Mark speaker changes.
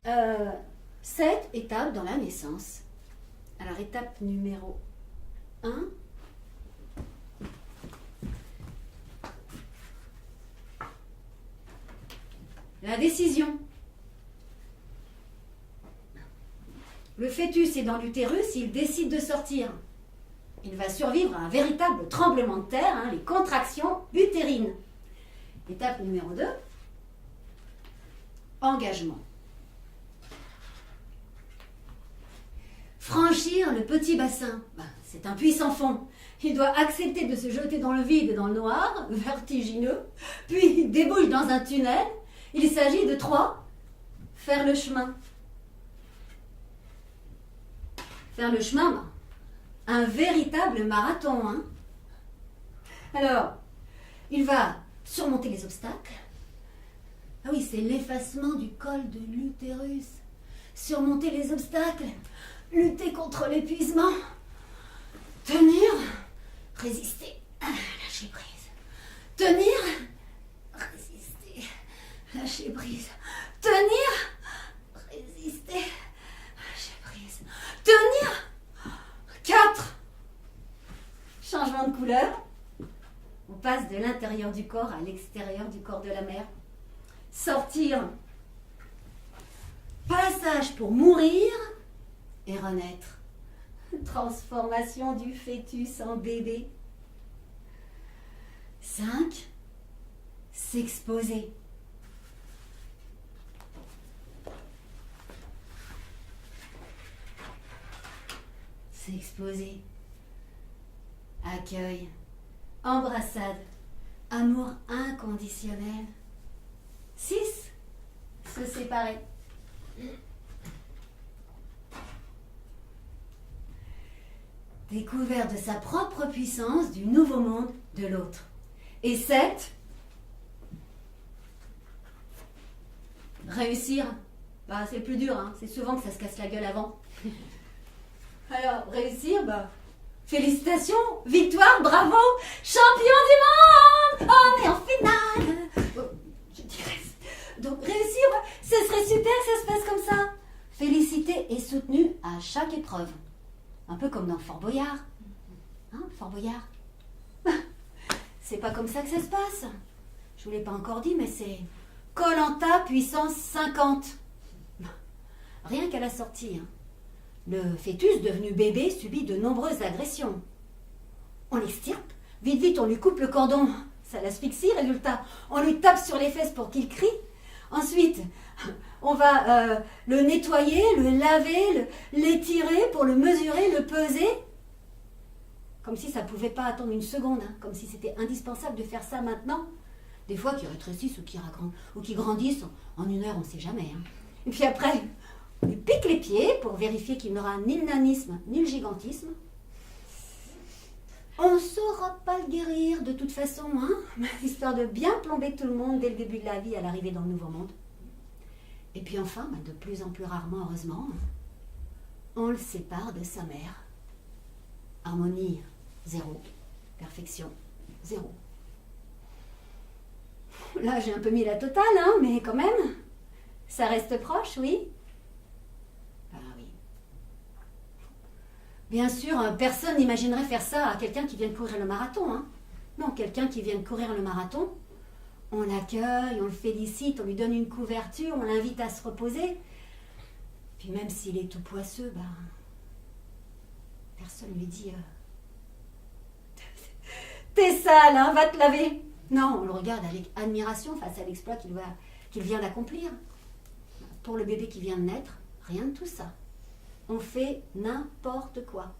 Speaker 1: Euh, 7 étapes dans la naissance. Alors, étape numéro 1. La décision. Le fœtus est dans l'utérus, il décide de sortir. Il va survivre à un véritable tremblement de terre, les contractions utérines. Étape numéro 2. Engagement. Franchir le petit bassin, c'est un puits sans fond. Il doit accepter de se jeter dans le vide et dans le noir, vertigineux, puis il débouche dans un tunnel. Il s'agit de 3. Faire le chemin. Faire le chemin, un véritable marathon. Alors, il va surmonter les obstacles. Ah oui, c'est l'effacement du col de l'utérus. Surmonter les obstacles, lutter contre l'épuisement, tenir, résister, lâcher prise. Tenir, résister, lâcher prise. Tenir, résister, lâcher prise. Tenir. 4. Changement de couleur. On passe de l'intérieur du corps à l'extérieur du corps de la mère. Sortir. Passage pour mourir et renaître. Transformation du fœtus en bébé. 5. S'exposer. S'exposer. Accueil. Embrassade. Amour inconditionnel. 6. Se séparer. Découverte de sa propre puissance, du nouveau monde de l'autre. Et 7. Réussir. C'est le plus dur, c'est souvent que ça se casse la gueule avant. Alors, réussir, félicitations, victoire, bravo, champion du monde, on est en finale. Je dirais. Donc, réussir, ce serait super que ça se passe comme ça. Félicité et soutenu à chaque épreuve. Un peu comme dans Fort Boyard. Fort Boyard. C'est pas comme ça que ça se passe. Je vous l'ai pas encore dit, mais c'est Koh-Lanta puissance 50. Rien qu'à la sortie, le fœtus devenu bébé subit de nombreuses agressions. On l'extirpe, vite, on lui coupe le cordon. Ça l'asphyxie, résultat. On lui tape sur les fesses pour qu'il crie. Ensuite, on va le nettoyer, le laver, l'étirer pour le mesurer, le peser. Comme si ça ne pouvait pas attendre une seconde, comme si c'était indispensable de faire ça maintenant. Des fois, qu'ils rétrécissent ou qu'ils grandissent en une heure, on ne sait jamais. Et puis après, on lui pique les pieds pour vérifier qu'il n'aura ni le nanisme ni le gigantisme. On ne saura pas le guérir de toute façon, histoire de bien plomber tout le monde dès le début de la vie à l'arrivée dans le nouveau monde. Et puis enfin, de plus en plus rarement, heureusement, on le sépare de sa mère. Harmonie, 0. Perfection, 0. Là, j'ai un peu mis la totale, mais quand même, ça reste proche, oui. Oui. Bien sûr, personne n'imaginerait faire ça à quelqu'un qui vient de courir le marathon. Non, quelqu'un qui vient de courir le marathon, on l'accueille, on le félicite, on lui donne une couverture, on l'invite à se reposer. Puis même s'il est tout poisseux, personne ne lui dit t'es sale, va te laver. Non, on le regarde avec admiration face à l'exploit qu'il vient d'accomplir. Pour le bébé qui vient de naître, rien de tout ça. On fait n'importe quoi.